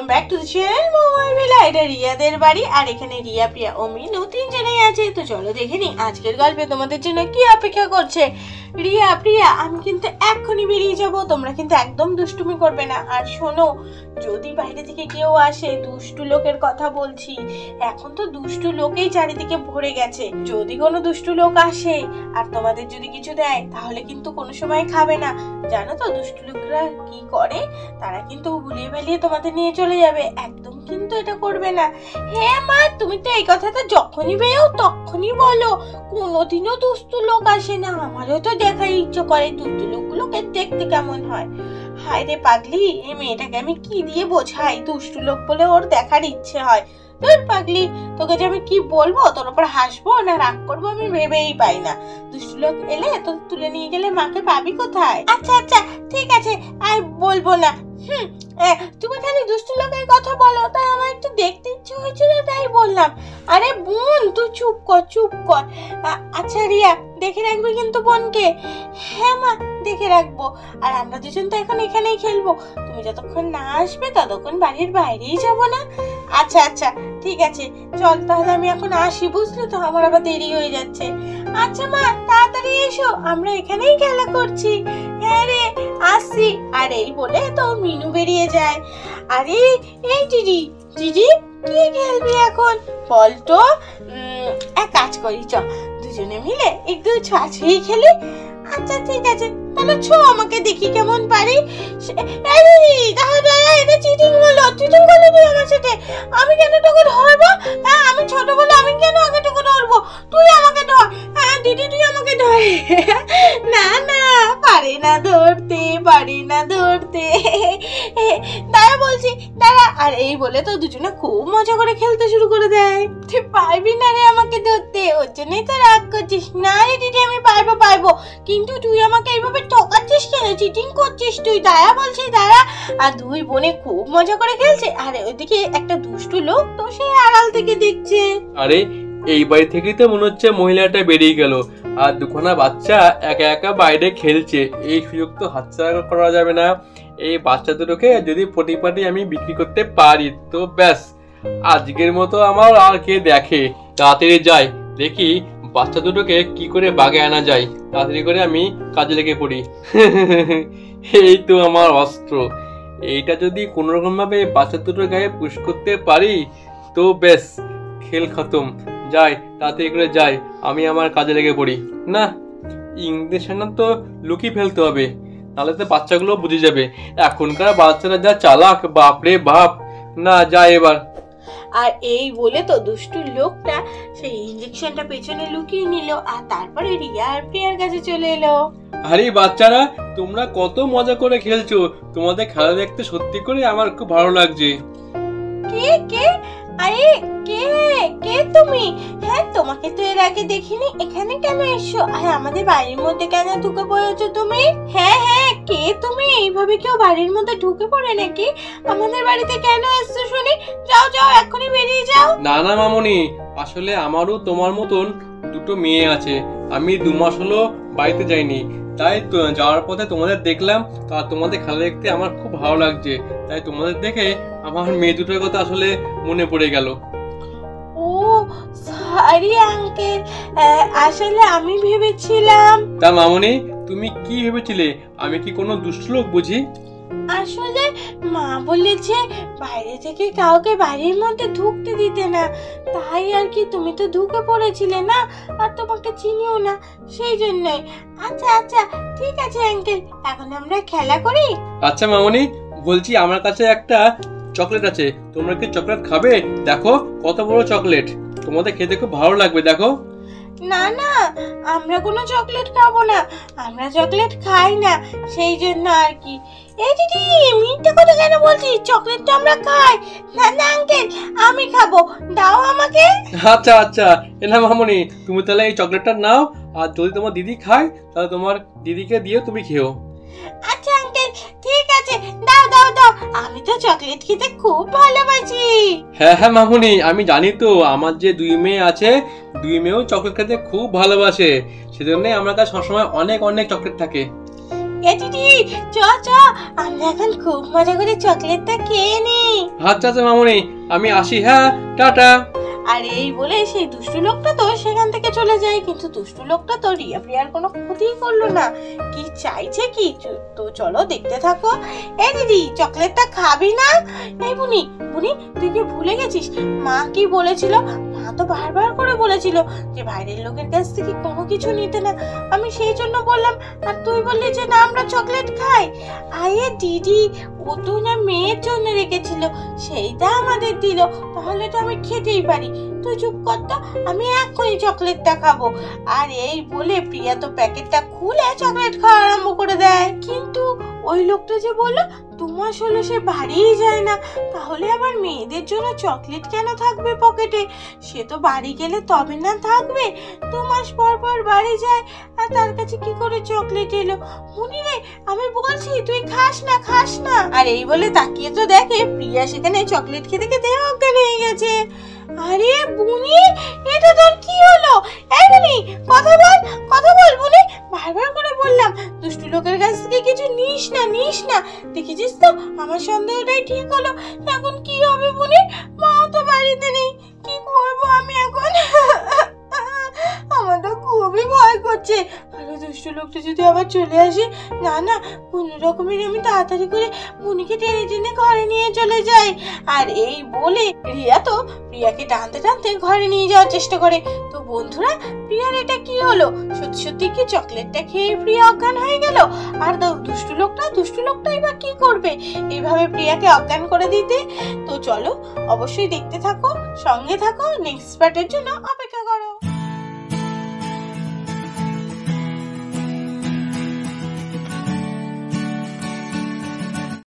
Back to the channel mobile বেলা। এটা রিয়াদের বাড়ি, আর এখানে রিয়া, প্রিয়া ও মিনু তিনজনেই আছে। তো চলো দেখে নি আজকের গল্পে তোমাদের জন্য কি অপেক্ষা করছে। রিয়া, প্রিয়া, আমি কিন্তু এক্ষুনি বেরিয়ে যাব, তোমরা কিন্তু একদম দুষ্টুমি করবে না। আর শোনো, যদি বাইরে থেকে কেউ আসে, দুষ্টু লোকের কথা বলছি, এখন তো দুষ্টু লোকেই চারিদিকে ভরে গেছে। যদি কোনো দুষ্টু লোক আসে আর তোমাদের যদি কিছু দেয়, তাহলে কিন্তু কোনো সময় খাবে না। জানো তো দুষ্টু লোকরা কি করে? তারা কিন্তু ভুলিয়ে বেলিয়ে তোমাদের নিয়ে চলে যাবে। একদম কিন্তু এটা করবে না। হ্যাঁ মা, তুমি তো এই কথাটা যখনই বেরো তখনই বলো। কোনোদিনও দুষ্টু লোক আসে না। আমারও তো দেখার ইচ্ছে করে দুষ্টু লোকগুলোকে দেখতে কেমন হয়। হায় রে পাগলি, এই মেয়েটাকে আমি কি দিয়ে বোঝাই? দুষ্টু লোক বলে ওর দেখার ইচ্ছে হয়। তোর পাগলি, তোকে যে আমি কি বলবো, তোর উপর হাসবো না রাগ করবো আমি ভেবেই পাই না। দুষ্টু লোক এলে তো তুলে নিয়ে গেলে মাকে পাবি কোথায়? আচ্ছা আচ্ছা ঠিক আছে, আর বলবো না। তুমি খালি দুষ্টু লোকের কথা বলো, তাই আমার একটু দেখতে ইচ্ছে হয়েছিল, তাই বললাম। আরে বোন, তুই চুপ কর চুপ কর। আচ্ছা রিয়া, দেখে রাখবি কিন্তু বোনকে। হ্যাঁ মা, দেখে রাখবো। আর আমরা দুজন তো এখন এখানেই খেলবো। তুমি যতক্ষণ না আসবে ততক্ষণ বাড়ির বাইরেই যাবো না? আচ্ছা আচ্ছা ঠিক আছে, চল তাহলে আমি এখন আসি, বুঝলি তো? আমার আবার দেরি হয়ে যাচ্ছে। আচ্ছা মা, তাড়াতাড়ি এসো, আমরা এখানেই খেলা করছি। হ্যাঁ রে, আসছি। আর এই বলে তো মিনু বেরিয়ে যায়। আরে এই দিদি, দিদি কি খেলবি এখন? বল তো। এক কাজ করি, চ দুজনে মিলে একটু ছোঁয়াছুঁয়ি খেলি। আচ্ছা ঠিক আছে, তাহলে ছো আমাকে দেখি কেমন পারি। এটা চিটিং হলো, চিটিং করলি তুই আমার সাথে। আমি কেন তোকে ধরবো? আমি ছোট বলে আমি কেন আগে তোকে ধরবো? তুই আমাকে ধর। দিদি তুই আমাকে ধর। না না, পারে না ধরতে, পারে না ধরতে। দাঁড়া বলছি, দাঁড়া। আর এই বলে তো দুজনে খুব মজা করে খেলতে শুরু করে দেয়। তুই পারবি না রে আমাকে ধরতে, ওর জন্যই তো রাগ করছিস। না রে দিদি, আমি পারবো পারবো, কিন্তু তুই আমাকে এইভাবে ঠকাচ্ছিস কেন? চিটিং করছিস তুই। দাঁড়া বলছি, দাঁড়া। আর দুই বোনে খুব মজা করে খেলছে, আর ওইদিকে একটা দুষ্টু লোক তো সে আড়াল থেকে দেখছে। আরে এই বাড়ি থেকেই তো মনে হচ্ছে মহিলাটা বেরিয়ে গেল, আর দুখানা বাচ্চা একা একা বাইরে খেলছে। এই সুযোগ তো হাতছাড়া করা যাবে না। এই বাচ্চা দুটোকে যদি পটিপাটি আমি বিক্রি করতে পারি তো ব্যাস, আজকের মতো আমার আর কে দেখে। তাড়াতাড়ি যাই, দেখি বাচ্চা দুটোকে কি করে বাগে আনা যায়। তাড়াতাড়ি করে আমি কাজে লেগে পড়ি। এই তো আমার অস্ত্র। এইটা যদি কোনোরকম ভাবে বাচ্চা দুটোর গায়ে পুশ করতে পারি তো বেশ, খেল খতম। যাই, তাড়াতাড়ি করে যাই, আমি আমার কাজে লেগে পড়ি। না, ইংরেজ তো লুকিয়ে ফেলতে হবে, নাহলে তো বাচ্চাগুলো বুঝে যাবে। এখনকার বাচ্চারা যা চালাক, বাপরে বাপ। না, যাই এবার। আর এই বলে তো দুষ্টু লোকটা সেই ইঞ্জেকশনটা পেছনে লুকিয়ে নিল, আর তারপরে রিয়া আর প্রিয়ার কাছে চলে এলো। আরে বাচ্চারা, তোমরা কত মজা করে খেলছো। তোমাদের খেলা দেখতে সত্যি করে আমার খুব ভালো লাগছে। কে কে? আরে কে কে তুমি? হ্যাঁ, তোমাকে তো এর আগে দেখিনি। এখানে কেন এসছো? আর আমাদের বাড়ির মধ্যে কেন ঢুকে পড়েছো তুমি? হ্যাঁ হ্যাঁ, কে তুমি? এইভাবে কেউ বাড়ির মধ্যে ঢুকে পড়ে নাকি? আমাদের বাড়িতে কেন এসছো শুনি? যাও যাও, এখনই বেরিয়ে যাও। না না মামনি, আসলে আমারও তোমার মতন দুটো মেয়ে আছে। আমি 2 মাস হলো বাড়িতে যাইনি, তাই যাওয়ার পথে তোমাদের দেখলাম। আর তোমাদের খেলা দেখতে আমার খুব ভালো লাগছে, তাই তোমাদের দেখে আমার মেয়ে দুটোর কথা আসলে মনে পড়ে গেল। ও সরি আঙ্কেল, আসলে আমি ভেবেছিলাম। তা মামনি, তুমি কি ভেবেছিলে? আমি কি কোনো দুষ্ট লোক বুঝি? আসলে মা বলেছে বাইরে থেকে কাউকে বাড়ির মধ্যে ঢুকতে দিতে না, তাই আর কি। তুমি তো ঢুকে পড়েছিলে না, আর তোমাকে চিনিও না, সেই জন্যই। আচ্ছা আচ্ছা ঠিক আছে আঙ্কেল, এখন আমরা খেলা করি। আচ্ছা মামনি, বলছি আমার কাছে একটা চকলেট আছে, তোমরা কি চকলেট খাবে? দেখো কত বড় চকলেট, তোমাদের খেতে খুব ভালো লাগবে। দেখো। না না, আমরা কোনো চকলেট খাবো না, আমরা চকলেট খাই না, সেই জন্য আর কি। এই দিদি, মিথ্যে কথা কেন বলছিস? চকলেট তো আমরা খাই। না না আঙ্কেল, আমি খাবো, দাও আমাকে। আচ্ছা আচ্ছা, এলাম মামনি, তুমি তাহলে এই চকলেটটা নাও, আর যদি তোমার দিদি খায় তাহলে তোমার দিদিকে দিয়ে তুমি খেও। আচ্ছা আঙ্কেল ঠিক আছে, দাও দাও দাও, আমি তো চকলেট খেতে খুব ভালোবাসি। হ্যাঁ হ্যাঁ মামনি, আমি জানি তো, আমার যে 2 মেয়ে আছে, 2 মেয়েও চকলেট খেতে খুব ভালোবাসে, সেজন্যই আমার কাছে সবসময় অনেক অনেক চকলেট থাকে। এ দিদি চ চ, আমরা এখন খুব মজা করে চকলেটটা খেয়ে নিই। আচ্ছা আচ্ছা মামুনি, আমি আসি, হ্যাঁ, টাটা। আর এই বলে সেই দুষ্টু লোকটা তো সেখান থেকে চলে যায়, কিন্তু দুষ্টু লোকটা তো রিয়া প্রিয়ার কোনো ক্ষতিই করলো না। কি চাইছে কি, তো চলো দেখতে থাকো। এই দিদি চকলেটটা খাবি না? এই বুনি বুনি, তুই কি ভুলে গেছিস মা কি বলেছিল? মা তো বারবার করে বলেছিল যে বাইরের লোকের কাছ থেকে কোনো কিছু নিতে না। আমি সেই জন্য বললাম, আর তুই বললি যে না আমরা চকলেট খাই। আয়ে দিদি, ও তো না মেয়ের জন্য রেখেছিল, সেইটা আমাদের দিল, তাহলে তো আমি খেতেই পারি। তুই চুপ কর তো, আমি এক্ষুনি চকলেটটা খাবো। আর এই বলে প্রিয়া তো প্যাকেটটা খুলে চকলেট খাওয়া আরম্ভ করে দেয়। কিন্তু ওই লোকটা যে বললো 2 মাস হলো সে বাড়িই যায় না, তাহলে আবার মেয়েদের জন্য চকলেট কেন থাকবে পকেটে? সে তো বাড়ি গেলে তবে না থাকবে, 2 মাস পর পর বাড়ি যায়, আর তার কাছে কি করে চকলেট এলো? মুনি রে, আমি বলছি তুই খাস না, খাস না। আর এই বলে তাকিয়ে তো দেখে প্রিয়া সেখানে চকলেট খেতে খেতে অজ্ঞান হয়ে গেছে। আরে বুনি, এটা তোর কি হলো? এই বুনি, কথা বল বুনি, বারবার করে বললাম দুষ্টু লোকের কাছ থেকে কিছু নিস না, নিস না। দেখেছিস তো আমার সন্দেহটাই ঠিক হলো। এখন কি হবে বুনি? মাও তো বাড়িতে নেই, কি করবো আমি এখন? আমার তো খুবই ভয় করছে। আরে দুষ্টু লোকটা যদি আবার চলে আসে, না না, কোনো রকমের আমি তাড়াতাড়ি করে বুনিকে টেনে টেনে ঘরে নিয়ে চলে যাই। আর এই বলে রিয়া তো প্রিয়াকে টানতে টানতে ঘরে নিয়ে যাওয়ার চেষ্টা করে। তো বন্ধুরা, প্রিয়ার এটা কি হলো? সত্যি সত্যি কি চকলেটটা খেয়ে প্রিয়া অজ্ঞান হয়ে গেল? আর দুষ্টু লোকটাই বা কি করবে এইভাবে প্রিয়াকে অজ্ঞান করে দিতে? তো চলো অবশ্যই দেখতে থাকো, সঙ্গে থাকো, নেক্সট পার্টের জন্য অপেক্ষা